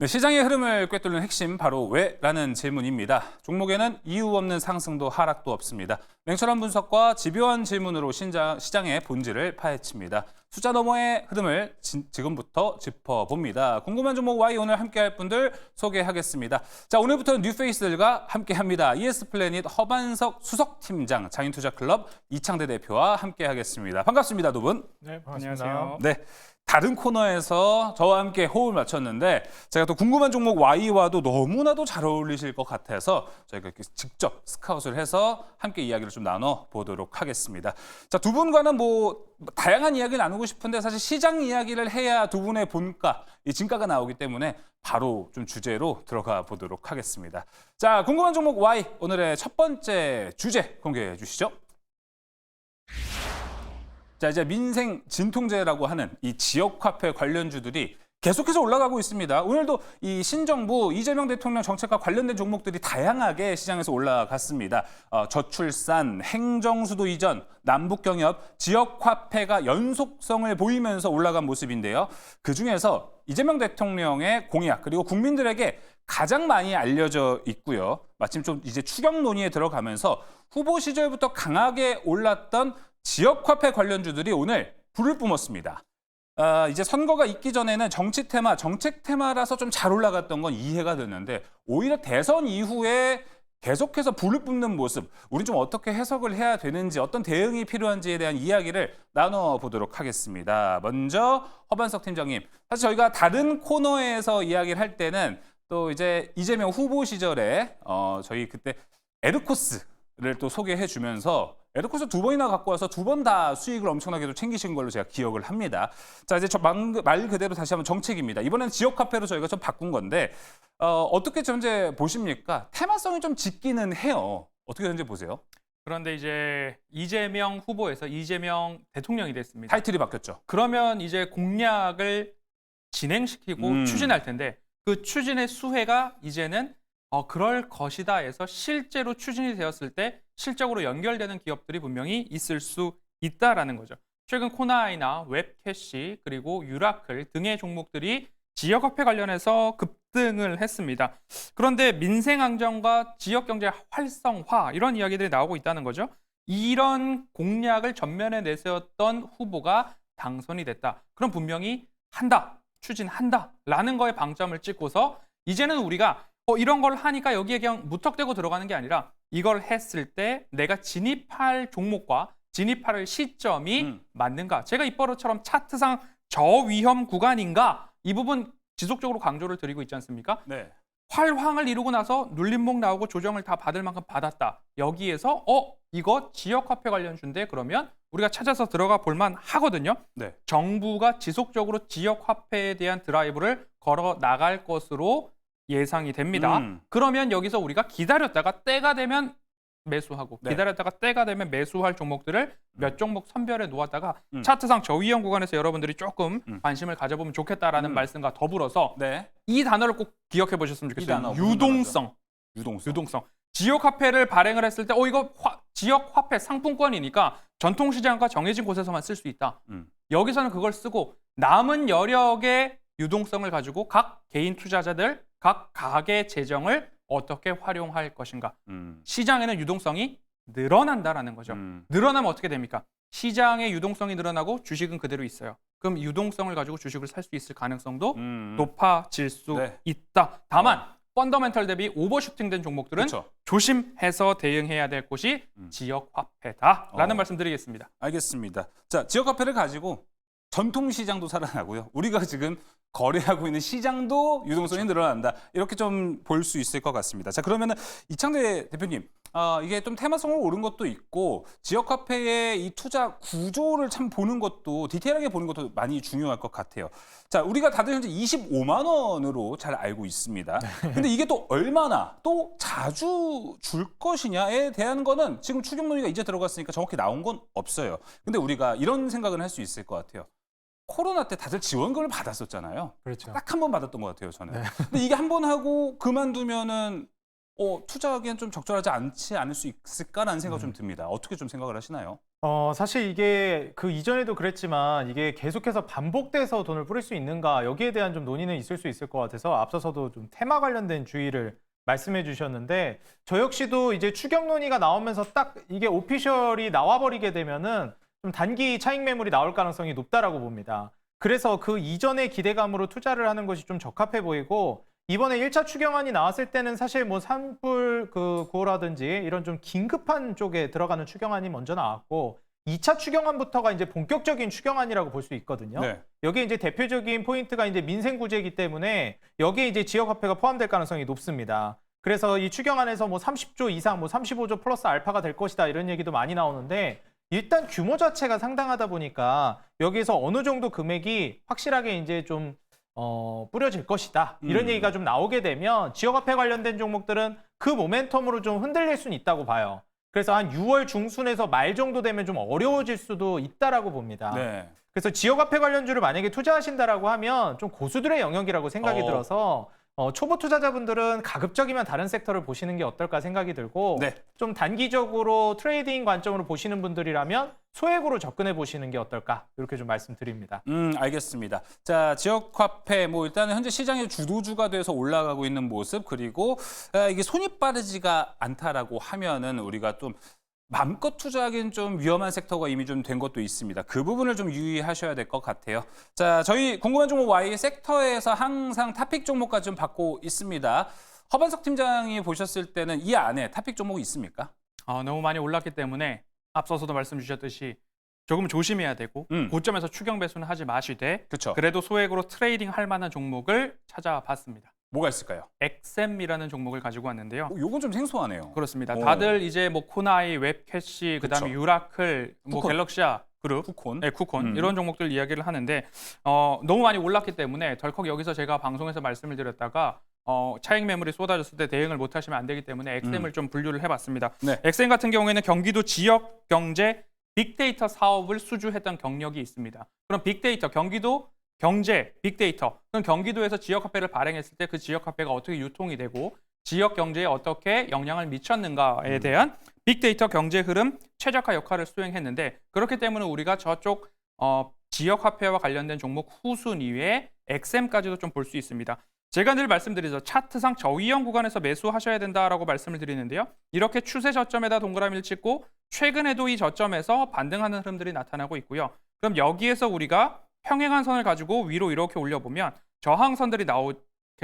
네, 시장의 흐름을 꿰뚫는 핵심 바로 왜라는 질문입니다. 종목에는 이유 없는 상승도 하락도 없습니다. 냉철한 분석과 집요한 질문으로 시장의 본질을 파헤칩니다. 숫자 너머의 흐름을 지금부터 짚어봅니다. 궁금한 종목 Y 오늘 함께할 분들 소개하겠습니다. 자, 오늘부터는 뉴페이스들과 함께합니다. ES플래닛 허반석 수석팀장, 장인투자클럽 이창대 대표와 함께하겠습니다. 반갑습니다, 두 분. 네, 반갑습니다. 안녕하세요. 네. 다른 코너에서 저와 함께 호흡을 맞췄는데 제가 또 궁금한 종목 Y와도 너무나도 잘 어울리실 것 같아서 저희가 이렇게 직접 스카웃을 해서 함께 이야기를 좀 나눠보도록 하겠습니다. 자, 두 분과는 뭐 다양한 이야기를 나누고 싶은데 사실 시장 이야기를 해야 두 분의 본가, 이 진가가 나오기 때문에 바로 좀 주제로 들어가 보도록 하겠습니다. 자, 궁금한 종목 Y 오늘의 첫 번째 주제 공개해 주시죠. 자, 이제 민생 진통제라고 하는 이 지역화폐 관련주들이 계속해서 올라가고 있습니다. 오늘도 이 신정부 이재명 대통령 정책과 관련된 종목들이 다양하게 시장에서 올라갔습니다. 저출산, 행정수도 이전, 남북경협, 지역화폐가 연속성을 보이면서 올라간 모습인데요. 그중에서 이재명 대통령의 공약 그리고 국민들에게 가장 많이 알려져 있고요. 마침 좀 이제 추경 논의에 들어가면서 후보 시절부터 강하게 올랐던 지역화폐 관련주들이 오늘 불을 뿜었습니다. 이제 선거가 있기 전에는 정치 테마, 정책 테마라서 좀 잘 올라갔던 건 이해가 됐는데 오히려 대선 이후에 계속해서 불을 뿜는 모습, 우린 좀 어떻게 해석을 해야 되는지, 어떤 대응이 필요한지에 대한 이야기를 나눠보도록 하겠습니다. 먼저 허반석 팀장님, 사실 저희가 다른 코너에서 이야기를 할 때는 또 이제 이재명 후보 시절에 저희 그때 에르코스를 또 소개해주면서 에르코스 두 번이나 갖고 와서 두 번 다 수익을 엄청나게도 챙기신 걸로 제가 기억을 합니다. 자, 이제 말 그대로 다시 한번 정책입니다. 이번엔 지역화폐로 저희가 좀 바꾼 건데 어떻게 현재 보십니까? 테마성이 좀 짙기는 해요. 어떻게 현재 보세요? 그런데 이제 이재명 후보에서 이재명 대통령이 됐습니다. 타이틀이 바뀌었죠. 그러면 이제 공약을 진행시키고 추진할 텐데 그 추진의 수혜가 이제는 그럴 것이다 해서 실제로 추진이 되었을 때 실적으로 연결되는 기업들이 분명히 있을 수 있다라는 거죠. 최근 코나이나 웹캐시 그리고 유라클 등의 종목들이 지역화폐 관련해서 급등을 했습니다. 그런데 민생 안정과 지역경제 활성화 이런 이야기들이 나오고 있다는 거죠. 이런 공약을 전면에 내세웠던 후보가 당선이 됐다. 그럼 분명히 한다, 추진한다라는 거에 방점을 찍고서 이제는 우리가 이런 걸 하니까 여기에 그냥 무턱대고 들어가는 게 아니라 이걸 했을 때 내가 진입할 종목과 진입할 시점이 맞는가. 제가 입버릇처럼 차트상 저위험 구간인가 이 부분 지속적으로 강조를 드리고 있지 않습니까? 네. 활황을 이루고 나서 눌림목 나오고 조정을 다 받을 만큼 받았다. 여기에서 이거 지역화폐 관련주인데 그러면 우리가 찾아서 들어가 볼만 하거든요. 네. 정부가 지속적으로 지역화폐에 대한 드라이브를 걸어 나갈 것으로 예상이 됩니다. 그러면 여기서 우리가 기다렸다가 때가 되면 매수하고 네. 기다렸다가 때가 되면 매수할 종목들을 몇 종목 선별해 놓았다가 차트상 저위험 구간에서 여러분들이 조금 관심을 가져보면 좋겠다라는 말씀과 더불어서 네. 이 단어를 꼭 기억해 보셨으면 이 좋겠어요. 단어 무슨 유동성. 유동성. 지역화폐를 발행을 했을 때 이거 지역화폐 상품권이니까 전통시장과 정해진 곳에서만 쓸 수 있다. 여기서는 그걸 쓰고 남은 여력의 유동성을 가지고 각 개인 투자자들, 각 가계 재정을 어떻게 활용할 것인가. 시장에는 유동성이 늘어난다라는 거죠. 늘어나면 어떻게 됩니까? 시장의 유동성이 늘어나고 주식은 그대로 있어요. 그럼 유동성을 가지고 주식을 살 수 있을 가능성도 높아질 수 네. 있다. 다만 펀더멘털 대비 오버슈팅된 종목들은 그렇죠. 조심해서 대응해야 될 곳이 지역화폐다라는 말씀 드리겠습니다. 알겠습니다. 자, 지역화폐를 가지고 전통시장도 살아나고요. 우리가 지금 거래하고 있는 시장도 유동성이 늘어난다. 이렇게 좀 볼 수 있을 것 같습니다. 자, 그러면은 이창대 대표님, 이게 좀 테마성으로 오른 것도 있고 지역화폐의 이 투자 구조를 참 보는 것도 디테일하게 보는 것도 많이 중요할 것 같아요. 자, 우리가 다들 현재 25만 원으로 잘 알고 있습니다. 근데 이게 또 얼마나 또 자주 줄 것이냐에 대한 거는 지금 추경 논의가 이제 들어갔으니까 정확히 나온 건 없어요. 근데 우리가 이런 생각은 할 수 있을 것 같아요. 코로나 때 다들 지원금을 받았었잖아요. 그렇죠. 딱 한 번 받았던 것 같아요, 저는. 근데 이게 한 번 하고 그만두면은 투자하기엔 좀 적절하지 않지 않을 수 있을까라는 생각 좀 듭니다. 어떻게 좀 생각을 하시나요? 사실 이게 그 이전에도 그랬지만 이게 계속해서 반복돼서 돈을 뿌릴 수 있는가 여기에 대한 좀 논의는 있을 수 있을 것 같아서 앞서서도 좀 테마 관련된 주의를 말씀해 주셨는데 저 역시도 이제 추경 논의가 나오면서 딱 이게 오피셜이 나와버리게 되면은 좀 단기 차익 매물이 나올 가능성이 높다라고 봅니다. 그래서 그 이전의 기대감으로 투자를 하는 것이 좀 적합해 보이고 이번에 1차 추경안이 나왔을 때는 사실 뭐 산불 그 구호라든지 이런 좀 긴급한 쪽에 들어가는 추경안이 먼저 나왔고 2차 추경안부터가 이제 본격적인 추경안이라고 볼 수 있거든요. 네. 여기에 이제 대표적인 포인트가 이제 민생 구제이기 때문에 여기에 이제 지역 화폐가 포함될 가능성이 높습니다. 그래서 이 추경안에서 뭐 30조 이상, 뭐 35조 플러스 알파가 될 것이다 이런 얘기도 많이 나오는데 일단 규모 자체가 상당하다 보니까 여기에서 어느 정도 금액이 확실하게 이제 좀 뿌려질 것이다. 이런 얘기가 좀 나오게 되면 지역화폐 관련된 종목들은 그 모멘텀으로 좀 흔들릴 수는 있다고 봐요. 그래서 한 6월 중순에서 말 정도 되면 좀 어려워질 수도 있다라고 봅니다. 네. 그래서 지역화폐 관련주를 만약에 투자하신다라고 하면 좀 고수들의 영역이라고 생각이 들어서 초보 투자자분들은 가급적이면 다른 섹터를 보시는 게 어떨까 생각이 들고 네. 좀 단기적으로 트레이딩 관점으로 보시는 분들이라면 소액으로 접근해 보시는 게 어떨까 이렇게 좀 말씀드립니다. 알겠습니다. 자, 지역화폐 뭐 일단은 현재 시장의 주도주가 돼서 올라가고 있는 모습 그리고 이게 손이 빠르지가 않다라고 하면은 우리가 좀 마음껏 투자하기는 좀 위험한 섹터가 이미 좀 된 것도 있습니다. 그 부분을 좀 유의하셔야 될 것 같아요. 자, 저희 궁금한 종목 Y 섹터에서 항상 탑픽 종목까지 좀 받고 있습니다. 허반석 팀장이 보셨을 때는 이 안에 탑픽 종목이 있습니까? 너무 많이 올랐기 때문에 앞서서도 말씀 주셨듯이 조금 조심해야 되고 고점에서 추경 배수는 하지 마시되 그렇죠. 그래도 소액으로 트레이딩 할 만한 종목을 찾아봤습니다. 뭐가 있을까요? 엑셈이라는 종목을 가지고 왔는데요. 요건 좀 생소하네요. 그렇습니다. 오. 다들 이제 뭐 코나이, 웹캐시, 그다음에 그쵸. 유라클, 뭐 쿠콘. 갤럭시아 그룹, 쿠콘. 네, 쿠콘 이런 종목들 이야기를 하는데 너무 많이 올랐기 때문에 덜컥 여기서 제가 방송에서 말씀을 드렸다가 차익 매물이 쏟아졌을 때 대응을 못 하시면 안 되기 때문에 엑셈을 좀 분류를 해봤습니다. 네. 엑셈 같은 경우에는 경기도 지역 경제 빅데이터 사업을 수주했던 경력이 있습니다. 그럼 빅데이터 경기도 경제, 빅데이터. 그럼 경기도에서 지역화폐를 발행했을 때 그 지역화폐가 어떻게 유통이 되고 지역 경제에 어떻게 영향을 미쳤는가에 대한 빅데이터 경제 흐름 최적화 역할을 수행했는데 그렇기 때문에 우리가 저쪽 지역화폐와 관련된 종목 후순위에 엑셈까지도 좀 볼 수 있습니다. 제가 늘 말씀드리죠. 차트상 저위험 구간에서 매수하셔야 된다라고 말씀을 드리는데요. 이렇게 추세 저점에다 동그라미를 찍고 최근에도 이 저점에서 반등하는 흐름들이 나타나고 있고요. 그럼 여기에서 우리가 평행한 선을 가지고 위로 이렇게 올려보면 저항선들이 나오게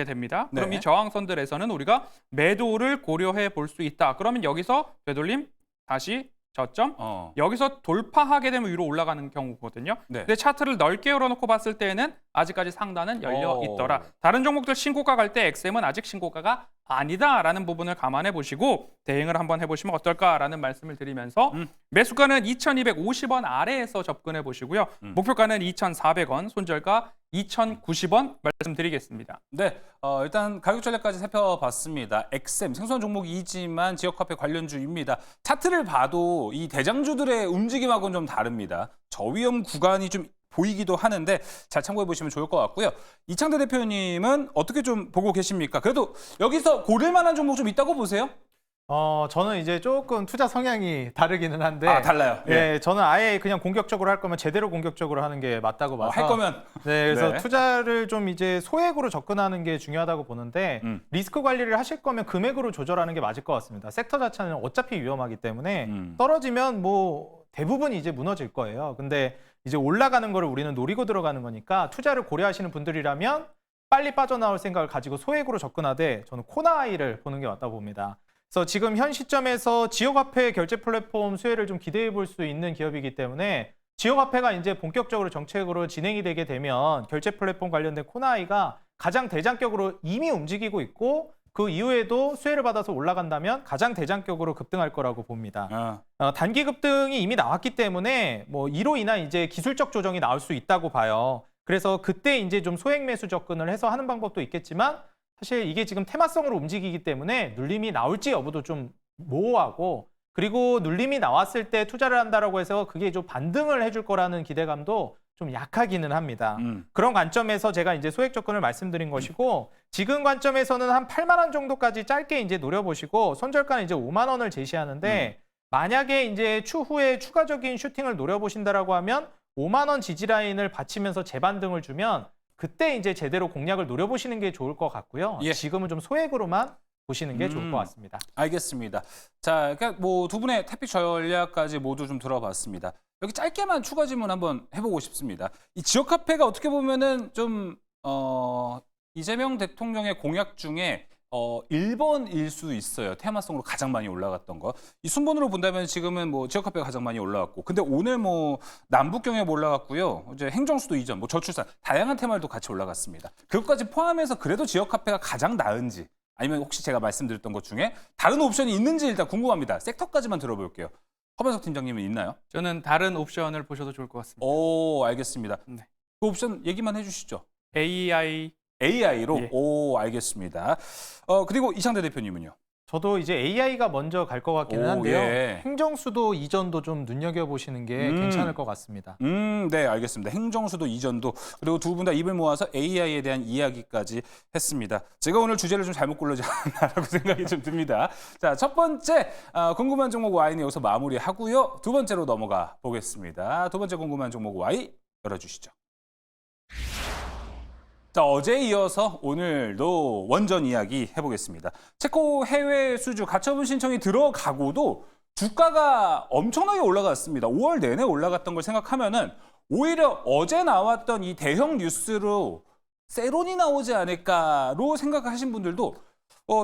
됩니다. 그럼 네. 이 저항선들에서는 우리가 매도를 고려해 볼 수 있다. 그러면 여기서 되돌림, 다시 저점, 여기서 돌파하게 되면 위로 올라가는 경우거든요. 네. 근데 차트를 넓게 열어놓고 봤을 때에는 아직까지 상단은 열려 있더라. 다른 종목들 신고가 갈 때 엑셈은 아직 신고가가 아니다라는 부분을 감안해 보시고 대응을 한번 해보시면 어떨까라는 말씀을 드리면서 매수가는 2,250원 아래에서 접근해 보시고요. 목표가는 2,400원, 손절가 2,090원 말씀드리겠습니다. 네, 일단 가격 전략까지 살펴봤습니다. 엑셈 생소한 종목이지만 지역화폐 관련주입니다. 차트를 봐도 이 대장주들의 움직임하고는 좀 다릅니다. 저위험 구간이 좀 보이기도 하는데 잘 참고해 보시면 좋을 것 같고요. 이창대 대표님은 어떻게 좀 보고 계십니까? 그래도 여기서 고를 만한 종목 좀 있다고 보세요? 저는 이제 조금 투자 성향이 다르기는 한데 달라요. 예, 저는 아예 그냥 공격적으로 할 거면 제대로 공격적으로 하는 게 맞다고 봐서 할 거면 네, 그래서 네. 투자를 좀 이제 소액으로 접근하는 게 중요하다고 보는데 리스크 관리를 하실 거면 금액으로 조절하는 게 맞을 것 같습니다. 섹터 자체는 어차피 위험하기 때문에 떨어지면 뭐 대부분 이제 무너질 거예요. 근데 이제 올라가는 거를 우리는 노리고 들어가는 거니까 투자를 고려하시는 분들이라면 빨리 빠져나올 생각을 가지고 소액으로 접근하되 저는 코나이를 보는 게 맞다고 봅니다. 그래서 지금 현 시점에서 지역화폐 결제 플랫폼 수혜를 좀 기대해 볼 수 있는 기업이기 때문에 지역화폐가 이제 본격적으로 정책으로 진행이 되게 되면 결제 플랫폼 관련된 코나이가 가장 대장격으로 이미 움직이고 있고 그 이후에도 수혜를 받아서 올라간다면 가장 대장격으로 급등할 거라고 봅니다. 단기 급등이 이미 나왔기 때문에 뭐 이로 인한 이제 기술적 조정이 나올 수 있다고 봐요. 그래서 그때 이제 좀 소액 매수 접근을 해서 하는 방법도 있겠지만 사실 이게 지금 테마성으로 움직이기 때문에 눌림이 나올지 여부도 좀 모호하고 그리고 눌림이 나왔을 때 투자를 한다라고 해서 그게 좀 반등을 해줄 거라는 기대감도 좀 약하기는 합니다. 그런 관점에서 제가 이제 소액 접근을 말씀드린 것이고 지금 관점에서는 한 8만 원 정도까지 짧게 이제 노려보시고 손절가는 이제 5만 원을 제시하는데 만약에 이제 추후에 추가적인 슈팅을 노려보신다라고 하면 5만 원 지지 라인을 받치면서 재반등을 주면 그때 이제 제대로 공략을 노려보시는 게 좋을 것 같고요. 예. 지금은 좀 소액으로만 보시는 게 좋을 것 같습니다. 알겠습니다. 자, 그러니까 뭐 두 분의 택픽 전략까지 모두 좀 들어봤습니다. 여기 짧게만 추가 질문 한번 해보고 싶습니다. 이 지역 카페가 어떻게 보면은 좀 이재명 대통령의 공약 중에 1번일 수 있어요. 테마성으로 가장 많이 올라갔던 거. 이 순번으로 본다면 지금은 뭐 지역 카페가 가장 많이 올라갔고, 근데 오늘 뭐 남북 경협 올라갔고요. 이제 행정수도 이전, 뭐 저출산 다양한 테마들도 같이 올라갔습니다. 그것까지 포함해서 그래도 지역 카페가 가장 나은지, 아니면 혹시 제가 말씀드렸던 것 중에 다른 옵션이 있는지 일단 궁금합니다. 섹터까지만 들어볼게요. 허반석 팀장님은 있나요? 저는 다른 옵션을 보셔도 좋을 것 같습니다. 오, 알겠습니다. 네. 그 옵션 얘기만 해주시죠. AI AI로? 예. 오, 알겠습니다. 그리고 이창대 대표님은요? 저도 이제 AI가 먼저 갈 것 같기는 오, 한데요. 예. 행정수도 이전도 좀 눈여겨보시는 게 괜찮을 것 같습니다. 네, 알겠습니다. 행정수도 이전도, 그리고 두 분 다 입을 모아서 AI에 대한 이야기까지 했습니다. 제가 오늘 주제를 좀 잘못 골라지 않았나라고 생각이 좀 듭니다. 자, 첫 번째 궁금한 종목 Y는 여기서 마무리하고요. 두 번째로 넘어가 보겠습니다. 두 번째 궁금한 종목 Y 열어주시죠. 자, 어제에 이어서 오늘도 원전 이야기 해보겠습니다. 체코 해외 수주 가처분 신청이 들어가고도 주가가 엄청나게 올라갔습니다. 5월 내내 올라갔던 걸 생각하면은 오히려 어제 나왔던 이 대형 뉴스로 세론이 나오지 않을까로 생각하신 분들도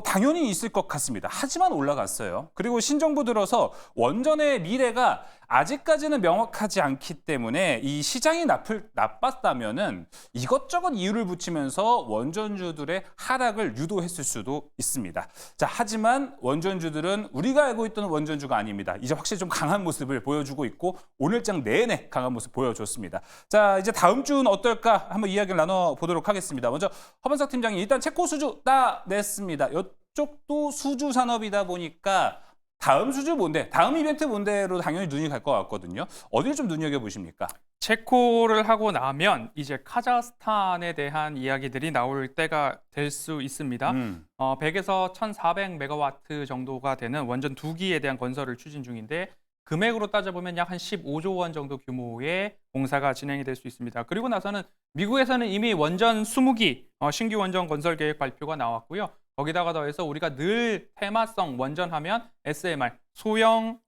당연히 있을 것 같습니다. 하지만 올라갔어요. 그리고 신정부 들어서 원전의 미래가 아직까지는 명확하지 않기 때문에 이 시장이 나빴다면은 이것저것 이유를 붙이면서 원전주들의 하락을 유도했을 수도 있습니다. 자, 하지만 원전주들은 우리가 알고 있던 원전주가 아닙니다. 이제 확실히 좀 강한 모습을 보여주고 있고 오늘장 내내 강한 모습 보여줬습니다. 자, 이제 다음 주는 어떨까 한번 이야기를 나눠보도록 하겠습니다. 먼저 허반석 팀장이 일단 체코 수주 따냈습니다. 이쪽도 수주 산업이다 보니까 다음 수주 뭔데? 다음 이벤트 뭔데로 당연히 눈이 갈 것 같거든요. 어디를 좀 눈여겨보십니까? 체코를 하고 나면 이제 카자흐스탄에 대한 이야기들이 나올 때가 될 수 있습니다. 100에서 1,400메가와트 정도가 되는 원전 2기에 대한 건설을 추진 중인데 금액으로 따져보면 약 한 15조 원 정도 규모의 공사가 진행이 될 수 있습니다. 그리고 나서는 미국에서는 이미 원전 20기 신규 원전 건설 계획 발표가 나왔고요. 거기다가 더해서 우리가 늘 테마성 원전하면 SMR, 소형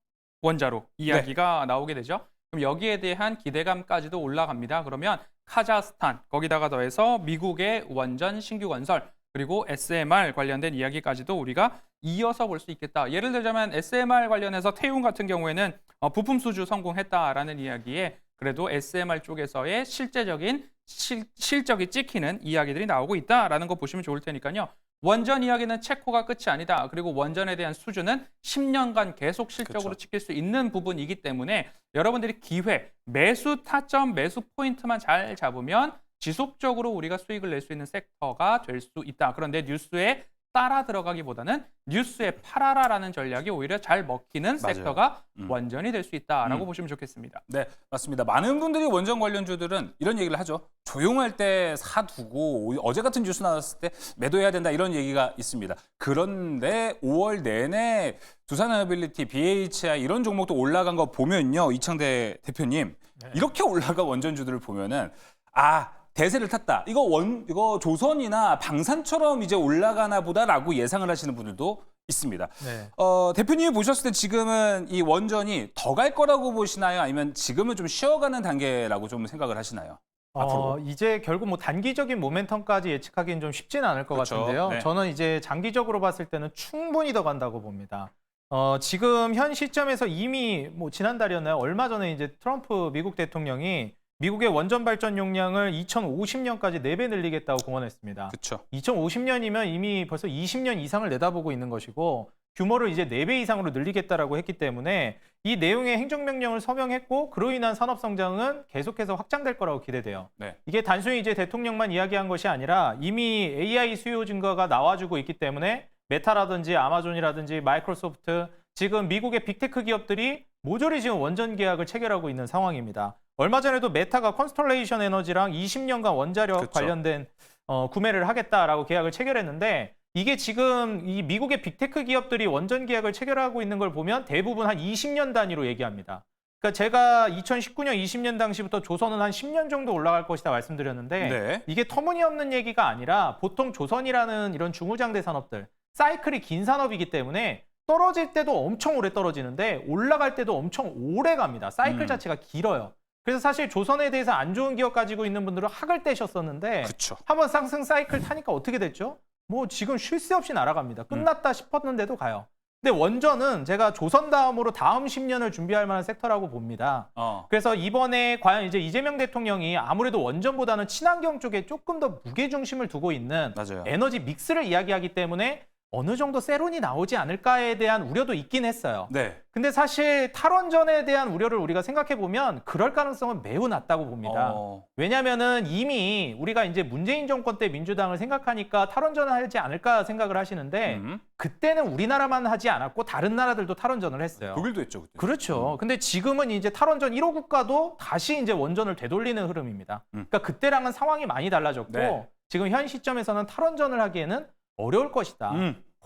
원자로 이야기가 나오게 되죠. 그럼 여기에 대한 기대감까지도 올라갑니다. 그러면 카자흐스탄, 거기다가 더해서 미국의 원전 신규 건설, 그리고 SMR 관련된 이야기까지도 우리가 이어서 볼 수 있겠다. 예를 들자면 SMR 관련해서 태움 같은 경우에는 부품 수주 성공했다라는 이야기에 그래도 SMR 쪽에서의 실제적인 실적이 찍히는 이야기들이 나오고 있다라는 거 보시면 좋을 테니까요. 원전 이야기는 체코가 끝이 아니다. 그리고 원전에 대한 수주는 10년간 계속 실적으로 찍힐 수 있는 부분이기 때문에 여러분들이 기회, 매수 타점, 매수 포인트만 잘 잡으면 지속적으로 우리가 수익을 낼 수 있는 섹터가 될 수 있다. 그런데 뉴스에 따라 들어가기보다는 뉴스에 팔아라라는 전략이 오히려 잘 먹히는 맞아요. 섹터가 원전이 될 수 있다라고 보시면 좋겠습니다. 네, 맞습니다. 많은 분들이 원전 관련주들은 이런 얘기를 하죠. 조용할 때 사두고 어제 같은 뉴스 나왔을 때 매도해야 된다 이런 얘기가 있습니다. 그런데 5월 내내 두산에너빌리티, BHI 이런 종목도 올라간 거 보면요. 이창대 대표님, 이렇게 올라간 원전주들을 보면은 대세를 탔다. 이거 조선이나 방산처럼 이제 올라가나 보다라고 예상을 하시는 분들도 있습니다. 네. 대표님이 보셨을 때 지금은 이 원전이 더 갈 거라고 보시나요? 아니면 지금은 좀 쉬어가는 단계라고 좀 생각을 하시나요? 앞으로. 이제 결국 뭐 단기적인 모멘텀까지 예측하기는 좀 쉽지는 않을 것 그렇죠. 같은데요. 네. 저는 이제 장기적으로 봤을 때는 충분히 더 간다고 봅니다. 지금 현 시점에서 이미 뭐 지난달이었나요? 얼마 전에 이제 트럼프 미국 대통령이 미국의 원전 발전 용량을 2050년까지 4배 늘리겠다고 공언했습니다. 그렇죠. 2050년이면 이미 벌써 20년 이상을 내다보고 있는 것이고 규모를 이제 4배 이상으로 늘리겠다라고 했기 때문에 이 내용의 행정명령을 서명했고 그로 인한 산업 성장은 계속해서 확장될 거라고 기대돼요. 네. 이게 단순히 이제 대통령만 이야기한 것이 아니라 이미 AI 수요 증가가 나와주고 있기 때문에 메타라든지 아마존이라든지 마이크로소프트 지금 미국의 빅테크 기업들이 모조리 지금 원전 계약을 체결하고 있는 상황입니다. 얼마 전에도 메타가 컨스톨레이션 에너지랑 20년간 원자력 그쵸. 관련된 구매를 하겠다라고 계약을 체결했는데 이게 지금 이 미국의 빅테크 기업들이 원전 계약을 체결하고 있는 걸 보면 대부분 한 20년 단위로 얘기합니다. 그러니까 제가 2019년, 20년 당시부터 조선은 한 10년 정도 올라갈 것이다 말씀드렸는데 네. 이게 터무니없는 얘기가 아니라 보통 조선이라는 이런 중후장대 산업들, 사이클이 긴 산업이기 때문에 떨어질 때도 엄청 오래 떨어지는데 올라갈 때도 엄청 오래 갑니다. 사이클 자체가 길어요. 그래서 사실 조선에 대해서 안 좋은 기억 가지고 있는 분들은 학을 떼셨었는데 그쵸. 한번 상승 사이클 타니까 어떻게 됐죠? 뭐 지금 쉴 새 없이 날아갑니다. 끝났다 싶었는데도 가요. 근데 원전은 제가 조선 다음으로 다음 10년을 준비할 만한 섹터라고 봅니다. 그래서 이번에 과연 이제 이재명 대통령이 아무래도 원전보다는 친환경 쪽에 조금 더 무게 중심을 두고 있는 맞아요. 에너지 믹스를 이야기하기 때문에 어느 정도 세론이 나오지 않을까에 대한 우려도 있긴 했어요. 네. 근데 사실 탈원전에 대한 우려를 우리가 생각해 보면 그럴 가능성은 매우 낮다고 봅니다. 왜냐면은 이미 우리가 이제 문재인 정권 때 민주당을 생각하니까 탈원전을 하지 않을까 생각을 하시는데 그때는 우리나라만 하지 않았고 다른 나라들도 탈원전을 했어요. 독일도 했죠. 그때. 그렇죠. 근데 지금은 이제 탈원전 1호 국가도 다시 이제 원전을 되돌리는 흐름입니다. 그러니까 그때랑은 상황이 많이 달라졌고 네. 지금 현 시점에서는 탈원전을 하기에는 어려울 것이다.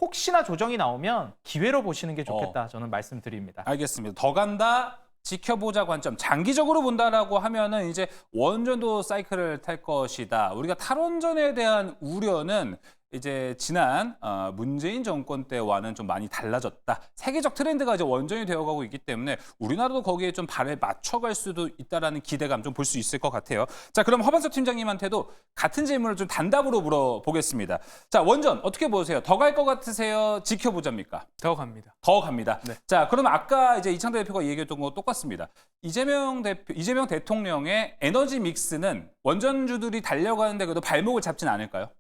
혹시나 조정이 나오면 기회로 보시는 게 좋겠다. 저는 말씀드립니다. 알겠습니다. 더 간다. 지켜보자 관점. 장기적으로 본다라고 하면은 이제 원전도 사이클을 탈 것이다. 우리가 탈원전에 대한 우려는 이제 지난 문재인 정권 때와는 좀 많이 달라졌다. 세계적 트렌드가 이제 원전이 되어가고 있기 때문에 우리나라도 거기에 좀 발에 맞춰갈 수도 있다라는 기대감 좀 볼 수 있을 것 같아요. 자, 그럼 허반석 팀장님한테도 같은 질문을 좀 단답으로 물어보겠습니다. 자, 원전 어떻게 보세요? 더 갈 것 같으세요? 지켜보자입니까? 더 갑니다. 더 갑니다. 네. 자, 그러면 아까 이제 이창대 대표가 얘기했던 거 똑같습니다. 이재명 대통령의 에너지 믹스는 원전주들이 달려가는데 그래도 발목을 잡진 않을까요?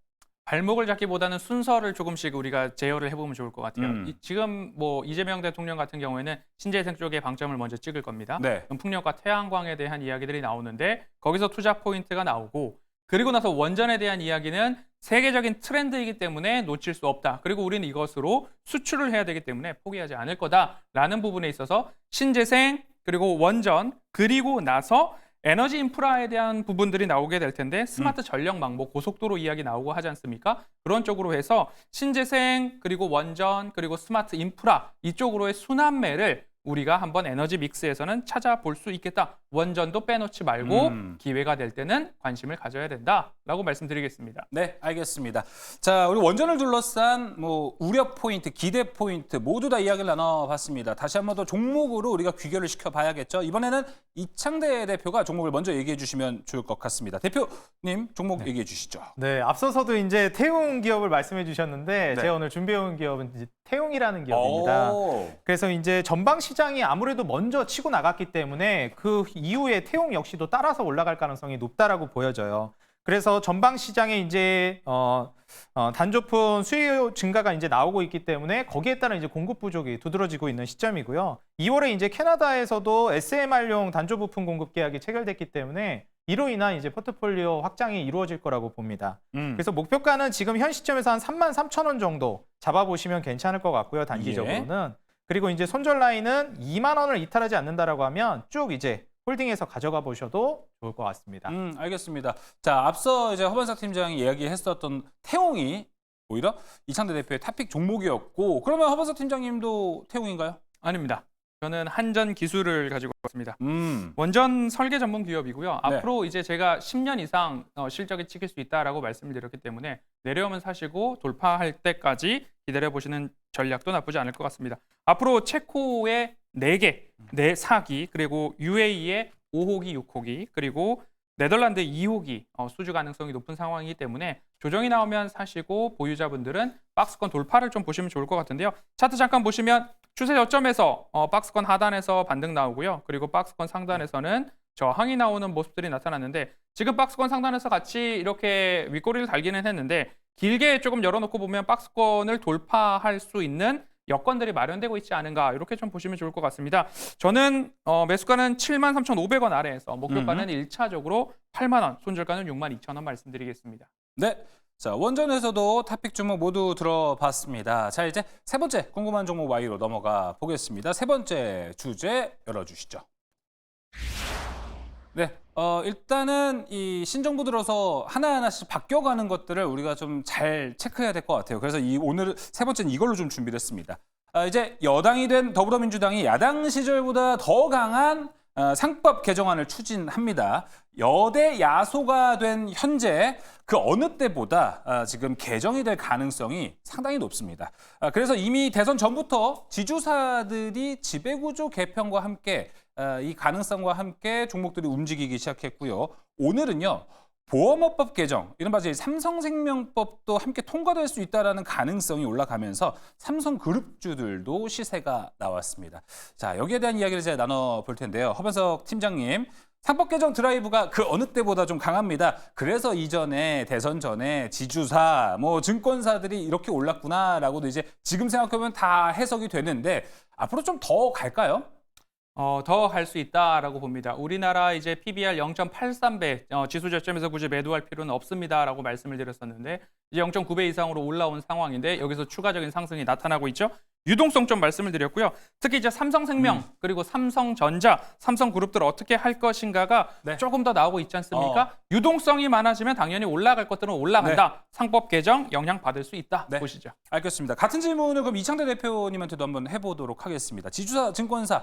발목을 잡기보다는 순서를 조금씩 우리가 제어를 해보면 좋을 것 같아요. 지금 뭐 이재명 대통령 같은 경우에는 신재생 쪽에 방점을 먼저 찍을 겁니다. 네. 풍력과 태양광에 대한 이야기들이 나오는데 거기서 투자 포인트가 나오고 그리고 나서 원전에 대한 이야기는 세계적인 트렌드이기 때문에 놓칠 수 없다. 그리고 우리는 이것으로 수출을 해야 되기 때문에 포기하지 않을 거다라는 부분에 있어서 신재생 그리고 원전 그리고 나서 에너지 인프라에 대한 부분들이 나오게 될 텐데 스마트 전력 망보 고속도로 이야기 나오고 하지 않습니까? 그런 쪽으로 해서 신재생 그리고 원전 그리고 스마트 인프라 이쪽으로의 순환매를 우리가 한번 에너지 믹스에서는 찾아볼 수 있겠다. 원전도 빼놓지 말고 기회가 될 때는 관심을 가져야 된다라고 말씀드리겠습니다. 네, 알겠습니다. 자, 우리 원전을 둘러싼 뭐 우려 포인트, 기대 포인트 모두 다 이야기를 나눠봤습니다. 다시 한번 더 종목으로 우리가 귀결을 시켜봐야겠죠. 이번에는 이창대 대표가 종목을 먼저 얘기해 주시면 좋을 것 같습니다. 대표님, 종목 얘기해 주시죠. 네, 앞서서도 이제 태웅 기업을 말씀해 주셨는데 네. 제가 오늘 준비해온 기업은 이제 태웅이라는 기업입니다. 그래서 이제 전방 시장이 아무래도 먼저 치고 나갔기 때문에 그 이후에 태웅 역시도 따라서 올라갈 가능성이 높다라고 보여져요. 그래서 전방 시장에 이제 단조품 수요 증가가 이제 나오고 있기 때문에 거기에 따른 이제 공급 부족이 두드러지고 있는 시점이고요. 2월에 이제 캐나다에서도 SMR용 단조 부품 공급 계약이 체결됐기 때문에 이로 인한 이제 포트폴리오 확장이 이루어질 거라고 봅니다. 그래서 목표가는 지금 현 시점에서 한 33,000원 정도 잡아보시면 괜찮을 것 같고요. 단기적으로는. 그리고 이제 손절 라인은 2만 원을 이탈하지 않는다라고 하면 쭉 이제 홀딩해서 가져가 보셔도 좋을 것 같습니다. 알겠습니다. 자, 앞서 이제 허반석 팀장이 이야기했었던 태웅이 오히려 이창대 대표의 탑픽 종목이었고, 그러면 허반석 팀장님도 태웅인가요? 아닙니다. 저는 한전 기술을 가지고 왔습니다. 원전 설계 전문 기업이고요. 앞으로 이제 제가 10년 이상 실적이 찍힐 수 있다라고 말씀을 드렸기 때문에 내려오면 사시고 돌파할 때까지 기다려 보시는 전략도 나쁘지 않을 것 같습니다. 앞으로 체코의 4개, 4기, 그리고 UAE의 5호기, 6호기, 그리고 네덜란드 2호기 수주 가능성이 높은 상황이기 때문에 조정이 나오면 사시고 보유자분들은 박스권 돌파를 좀 보시면 좋을 것 같은데요. 차트 잠깐 보시면 추세 저점에서 박스권 하단에서 반등 나오고요. 그리고 박스권 상단에서는 저항이 나오는 모습들이 나타났는데 지금 박스권 상단에서 같이 이렇게 윗꼬리를 달기는 했는데 길게 조금 열어놓고 보면 박스권을 돌파할 수 있는 여건들이 마련되고 있지 않은가 이렇게 좀 보시면 좋을 것 같습니다. 저는 매수가는 73,500원 아래에서 목표가는 1차적으로 8만 원, 손절가는 62,000원 말씀드리겠습니다. 네. 자, 원전에서도 탑픽 종목 모두 들어봤습니다. 자, 이제 세 번째 궁금한 종목 Y로 넘어가 보겠습니다. 세 번째 주제 열어주시죠. 네, 일단은 이 신정부 들어서 하나하나씩 바뀌어가는 것들을 우리가 좀 잘 체크해야 될 것 같아요. 그래서 오늘 세 번째는 이걸로 좀 준비를 했습니다. 이제 여당이 된 더불어민주당이 야당 시절보다 더 강한 상법 개정안을 추진합니다. 여대 야소가 된 현재 그 어느 때보다 지금 개정이 될 가능성이 상당히 높습니다. 그래서 이미 대선 전부터 지주사들이 지배구조 개편과 함께 이 가능성과 함께 종목들이 움직이기 시작했고요. 오늘은요. 보험업법 개정, 이른바 삼성생명법도 함께 통과될 수 있다는 가능성이 올라가면서 삼성그룹주들도 시세가 나왔습니다. 자, 여기에 대한 이야기를 제가 나눠볼 텐데요. 허변석 팀장님, 상법 개정 드라이브가 그 어느 때보다 좀 강합니다. 그래서 이전에 대선 전에 지주사, 증권사들이 이렇게 올랐구나라고도 이제 지금 생각해보면 다 해석이 되는데 앞으로 좀 더 갈까요? 더 갈 수 있다라고 봅니다. 우리나라 이제 PBR 0.83배 지수 저점에서 굳이 매도할 필요는 없습니다라고 말씀을 드렸었는데 이제 0.9배 이상으로 올라온 상황인데 여기서 추가적인 상승이 나타나고 있죠. 유동성 좀 말씀을 드렸고요. 특히 이제 삼성생명 그리고 삼성전자, 삼성그룹들 어떻게 할 것인가가 네. 조금 더 나오고 있지 않습니까? 유동성이 많아지면 당연히 올라갈 것들은 올라간다. 네. 상법 개정 영향 받을 수 있다. 네. 보시죠. 알겠습니다. 같은 질문을 그럼 이창대 대표님한테도 한번 해보도록 하겠습니다. 지주사, 증권사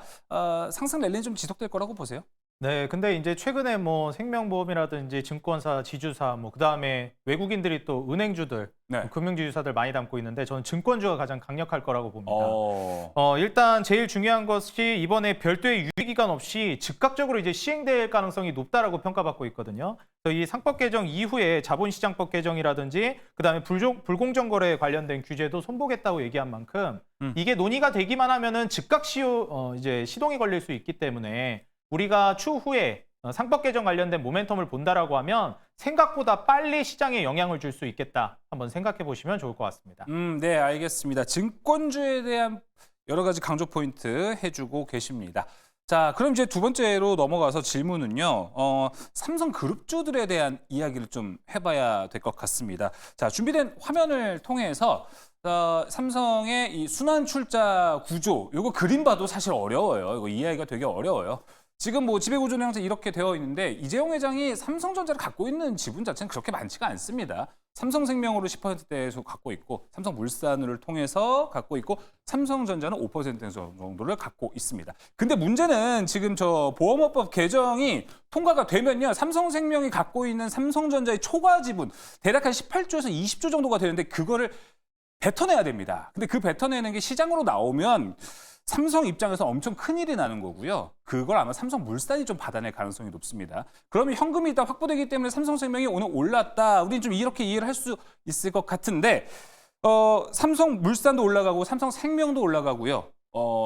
상승 랠리는 좀 지속될 거라고 보세요? 네, 근데 이제 최근에 생명보험이라든지 증권사, 지주사, 그다음에 외국인들이 또 은행주들, 네. 금융지주사들 많이 담고 있는데 저는 증권주가 가장 강력할 거라고 봅니다. 어... 일단 제일 중요한 것이 이번에 별도의 유예기간 없이 즉각적으로 이제 시행될 가능성이 높다라고 평가받고 있거든요. 그래서 이 상법 개정 이후에 자본시장법 개정이라든지 그다음에 불공정거래에 관련된 규제도 손보겠다고 얘기한 만큼 이게 논의가 되기만 하면은 즉각 이제 시동이 걸릴 수 있기 때문에 우리가 추후에 상법 개정 관련된 모멘텀을 본다라고 하면 생각보다 빨리 시장에 영향을 줄 수 있겠다. 한번 생각해 보시면 좋을 것 같습니다. 네, 알겠습니다. 증권주에 대한 여러 가지 강조 포인트 해주고 계십니다. 자, 그럼 이제 두 번째로 넘어가서 질문은요. 삼성그룹주들에 대한 이야기를 좀 해봐야 될 것 같습니다. 자, 준비된 화면을 통해서 삼성의 이 순환 출자 구조, 이거 그림 봐도 사실 어려워요. 이거 이해하기가 되게 어려워요. 지금 지배구조 형태 이렇게 되어 있는데 이재용 회장이 삼성전자를 갖고 있는 지분 자체는 그렇게 많지가 않습니다. 삼성생명으로 10%대에서 갖고 있고 삼성물산을 통해서 갖고 있고 삼성전자는 5% 정도를 갖고 있습니다. 근데 문제는 지금 저 보험업법 개정이 통과가 되면요. 삼성생명이 갖고 있는 삼성전자의 초과 지분 대략 한 18조에서 20조 정도가 되는데 그거를 뱉어내야 됩니다. 근데 그 뱉어내는 게 시장으로 나오면 삼성 입장에서 엄청 큰일이 나는 거고요. 그걸 아마 삼성물산이 좀 받아낼 가능성이 높습니다. 그러면 현금이 일단 확보되기 때문에 삼성생명이 오늘 올랐다. 우리는 좀 이렇게 이해를 할 수 있을 것 같은데 삼성물산도 올라가고 삼성생명도 올라가고요.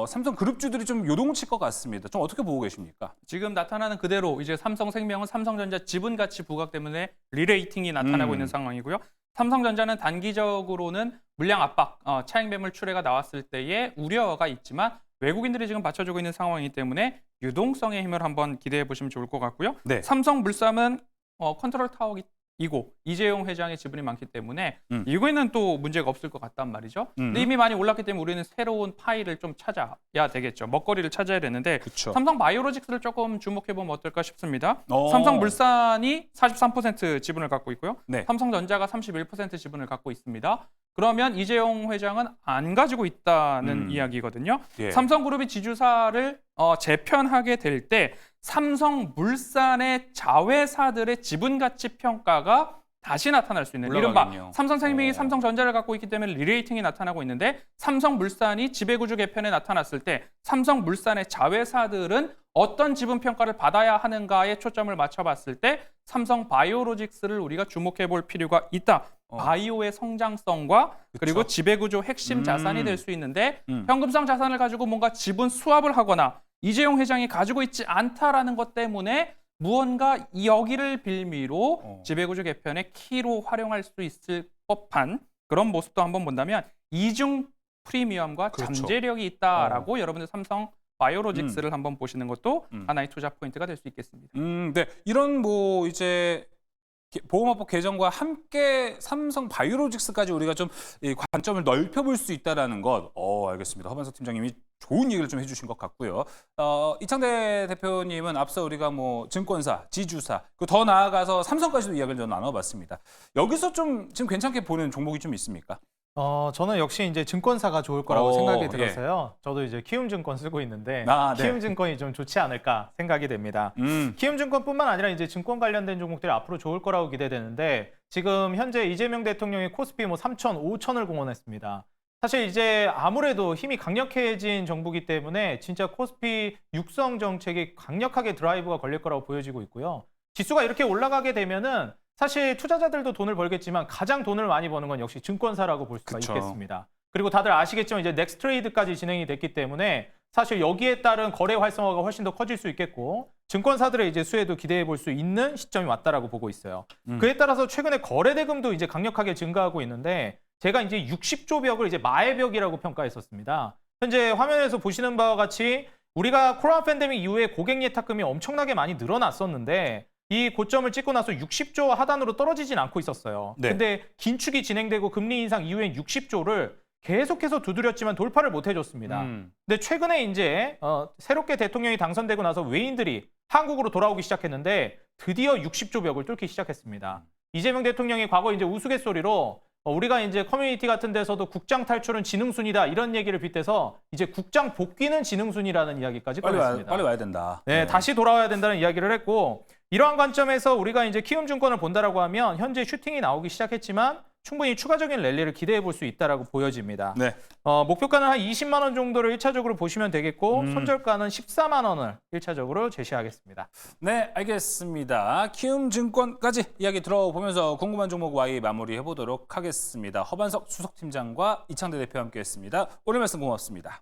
삼성그룹주들이 좀 요동칠 것 같습니다. 좀 어떻게 보고 계십니까? 지금 나타나는 그대로 이제 삼성생명은 삼성전자 지분 가치 부각 때문에 리레이팅이 나타나고 있는 상황이고요. 삼성전자는 단기적으로는 물량 압박, 차익 매물 출회가 나왔을 때의 우려가 있지만 외국인들이 지금 받쳐주고 있는 상황이기 때문에 유동성의 힘을 한번 기대해 보시면 좋을 것 같고요. 네. 삼성물산은 컨트롤 타워이고 이재용 회장의 지분이 많기 때문에 이거에는 또 문제가 없을 것 같단 말이죠. 근데 이미 많이 올랐기 때문에 우리는 새로운 파일을 좀 찾아야 되겠죠. 먹거리를 찾아야 되는데 그쵸. 삼성바이오로직스를 조금 주목해보면 어떨까 싶습니다. 삼성물산이 43% 지분을 갖고 있고요. 네. 삼성전자가 31% 지분을 갖고 있습니다. 그러면 이재용 회장은 안 가지고 있다는 이야기거든요. 예. 삼성그룹이 지주사를 재편하게 될 때 삼성물산의 자회사들의 지분 가치 평가가 다시 나타날 수 있는 올라가겠네요. 이른바 삼성생명이 삼성전자를 갖고 있기 때문에 리레이팅이 나타나고 있는데 삼성물산이 지배구조 개편에 나타났을 때 삼성물산의 자회사들은 어떤 지분 평가를 받아야 하는가에 초점을 맞춰봤을 때 삼성바이오로직스를 우리가 주목해 볼 필요가 있다. 바이오의 성장성과 그리고 그쵸. 지배구조 핵심 자산이 될 수 있는데 현금성 자산을 가지고 뭔가 지분 수합을 하거나 이재용 회장이 가지고 있지 않다라는 것 때문에 무언가 여기를 빌미로 지배구조 개편의 키로 활용할 수 있을 법한 그런 모습도 한번 본다면 이중 프리미엄과 그렇죠. 잠재력이 있다라고 여러분들 삼성 바이오로직스를 한번 보시는 것도 하나의 투자 포인트가 될 수 있겠습니다. 네, 이런 이제 보험업법 개정과 함께 삼성 바이오로직스까지 우리가 좀 관점을 넓혀볼 수 있다라는 것, 알겠습니다. 허반석 팀장님이 좋은 얘기를 좀 해주신 것 같고요. 이창대 대표님은 앞서 우리가 뭐 증권사, 지주사, 그 더 나아가서 삼성까지도 이야기를 좀 나눠봤습니다. 여기서 좀 지금 괜찮게 보는 종목이 좀 있습니까? 저는 역시 이제 증권사가 좋을 거라고 생각이 예. 들어서요. 저도 이제 키움증권 쓰고 있는데 네. 키움증권이 좀 좋지 않을까 생각이 됩니다. 키움증권뿐만 아니라 이제 증권 관련된 종목들이 앞으로 좋을 거라고 기대되는데 지금 현재 이재명 대통령이 코스피 뭐 3천, 5천을 공언했습니다. 사실 이제 아무래도 힘이 강력해진 정부기 때문에 진짜 코스피 육성 정책이 강력하게 드라이브가 걸릴 거라고 보여지고 있고요. 지수가 이렇게 올라가게 되면은 사실 투자자들도 돈을 벌겠지만 가장 돈을 많이 버는 건 역시 증권사라고 볼 수가 그쵸. 있겠습니다. 그리고 다들 아시겠지만 이제 넥스트레이드까지 진행이 됐기 때문에 사실 여기에 따른 거래 활성화가 훨씬 더 커질 수 있겠고 증권사들의 이제 수혜도 기대해 볼 수 있는 시점이 왔다라고 보고 있어요. 그에 따라서 최근에 거래 대금도 이제 강력하게 증가하고 있는데 제가 이제 60조 벽을 이제 마의 벽이라고 평가했었습니다. 현재 화면에서 보시는 바와 같이 우리가 코로나 팬데믹 이후에 고객 예탁금이 엄청나게 많이 늘어났었는데 이 고점을 찍고 나서 60조 하단으로 떨어지진 않고 있었어요. 네. 근데 긴축이 진행되고 금리 인상 이후엔 60조를 계속해서 두드렸지만 돌파를 못 해줬습니다. 근데 최근에 이제 새롭게 대통령이 당선되고 나서 외인들이 한국으로 돌아오기 시작했는데 드디어 60조 벽을 뚫기 시작했습니다. 이재명 대통령이 과거 이제 우스갯소리로 우리가 이제 커뮤니티 같은 데서도 국장 탈출은 지능순이다 이런 얘기를 빗대서 이제 국장 복귀는 지능순이라는 이야기까지 꺼냈습니다. 빨리 와야 된다. 네, 다시 돌아와야 된다는 이야기를 했고 이러한 관점에서 우리가 이제 키움증권을 본다라고 하면 현재 슈팅이 나오기 시작했지만 충분히 추가적인 랠리를 기대해 볼 수 있다라고 보여집니다. 네. 목표가는 한 20만 원 정도를 1차적으로 보시면 되겠고 손절가는 14만 원을 1차적으로 제시하겠습니다. 네, 알겠습니다. 키움증권까지 이야기 들어보면서 궁금한 종목 Y 마무리해 보도록 하겠습니다. 허반석 수석팀장과 이창대 대표와 함께했습니다. 오늘 말씀 고맙습니다.